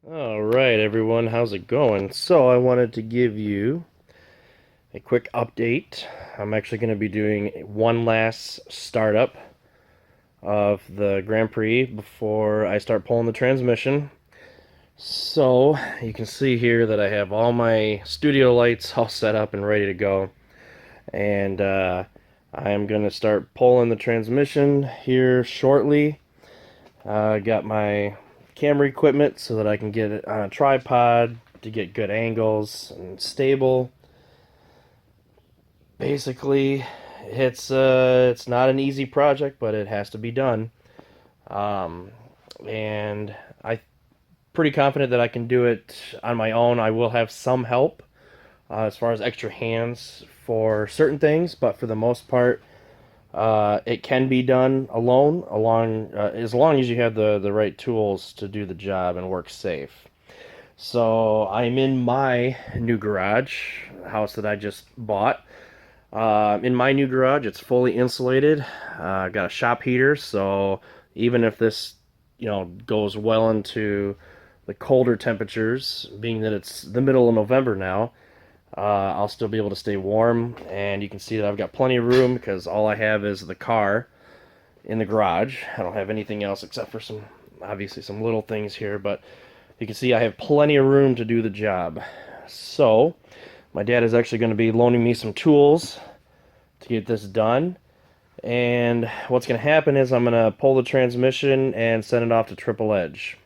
Alright everyone, how's it going? So I wanted to give you a quick update. I'm actually going to be doing one last startup of the Grand Prix before I start pulling the transmission. So you can see here that I have all my studio lights all set up and ready to go. And I am going to start pulling the transmission here shortly. Got my camera equipment so that I can get it on a tripod to get good angles and stable. Basically, it's not an easy project, but it has to be done. Um, and I'm pretty confident that I can do it on my own. I will have some help as far as extra hands for certain things, but for the most part, it can be done alone, as long as you have the right tools to do the job and work safe. So I'm in my new garage, house that I just bought. In my new garage, it's fully insulated. Got a shop heater, so even if this, goes well into the colder temperatures, being that it's the middle of November now, I'll still be able to stay warm. And you can see that I've got plenty of room because all I have is the car in the garage. I don't have anything else except for obviously some little things here, but you can see I have plenty of room to do the job. So my dad is actually going to be loaning me some tools to get this done. And what's going to happen is I'm going to pull the transmission and send it off to Triple Edge.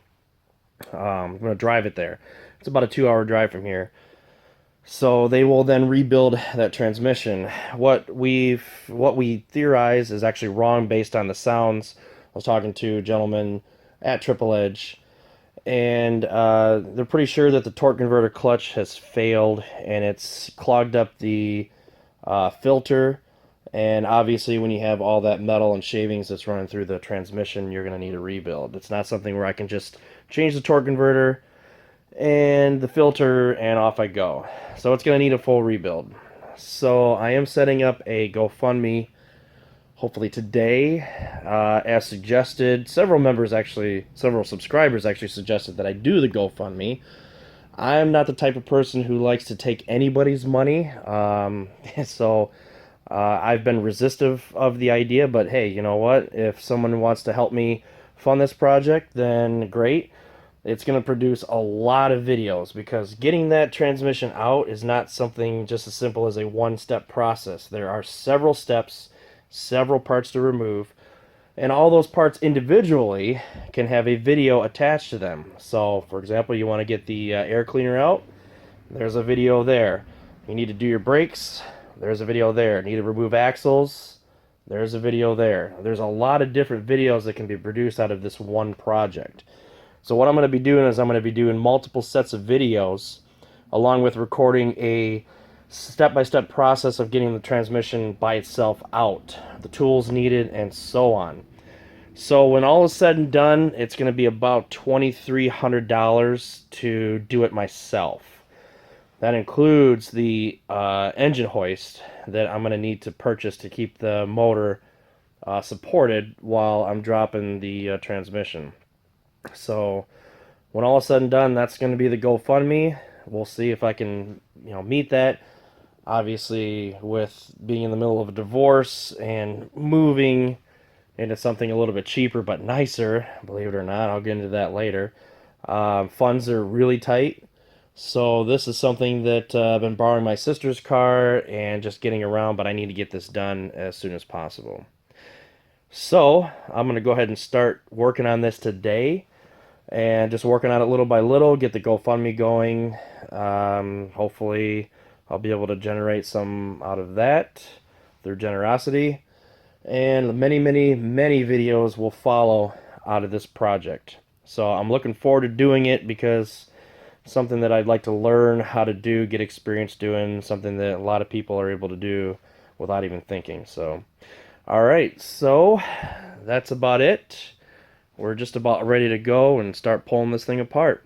I'm going to drive it there. It's about a 2-hour drive from here. So they will then rebuild that transmission. What we theorize is actually wrong based on the sounds. I was talking to a gentleman at Triple Edge, and they're pretty sure that the torque converter clutch has failed and it's clogged up the filter. And obviously, when you have all that metal and shavings that's running through the transmission, you're going to need a rebuild. It's not something where I can just change the torque converter and the filter and off I go. So it's going to need a full rebuild. So I am setting up a GoFundMe hopefully today, as suggested. Several subscribers actually suggested that I do the GoFundMe. I'm not the type of person who likes to take anybody's money, so I've been resistive of the idea, but hey, you know what? If someone wants to help me fund this project, then great. It's going to produce a lot of videos because getting that transmission out is not something just as simple as a one-step process. There are several steps, several parts to remove, and all those parts individually can have a video attached to them. So, for example, you want to get the air cleaner out, there's a video there. You need to do your brakes, there's a video there. You need to remove axles, there's a video there. There's a lot of different videos that can be produced out of this one project. So what I'm going to be doing is I'm going to be doing multiple sets of videos along with recording a step-by-step process of getting the transmission by itself out, the tools needed, and so on. So when all is said and done, it's going to be about $2,300 to do it myself. That includes the engine hoist that I'm going to need to purchase to keep the motor supported while I'm dropping the transmission. So when all is said and done, that's going to be the GoFundMe. We'll see if I can, meet that. Obviously, with being in the middle of a divorce and moving into something a little bit cheaper but nicer, believe it or not, I'll get into that later. Funds are really tight. So this is something that I've been borrowing my sister's car and just getting around, but I need to get this done as soon as possible. So I'm going to go ahead and start working on this today. And just working on it little by little, get the GoFundMe going. Hopefully, I'll be able to generate some out of that through generosity. And many, many, many videos will follow out of this project. So I'm looking forward to doing it because it's something that I'd like to learn how to do, get experience doing, something that a lot of people are able to do without even thinking. So, all right, so that's about it. We're just about ready to go and start pulling this thing apart.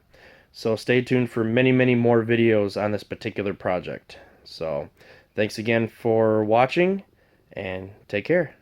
So stay tuned for many, many more videos on this particular project. So thanks again for watching and take care.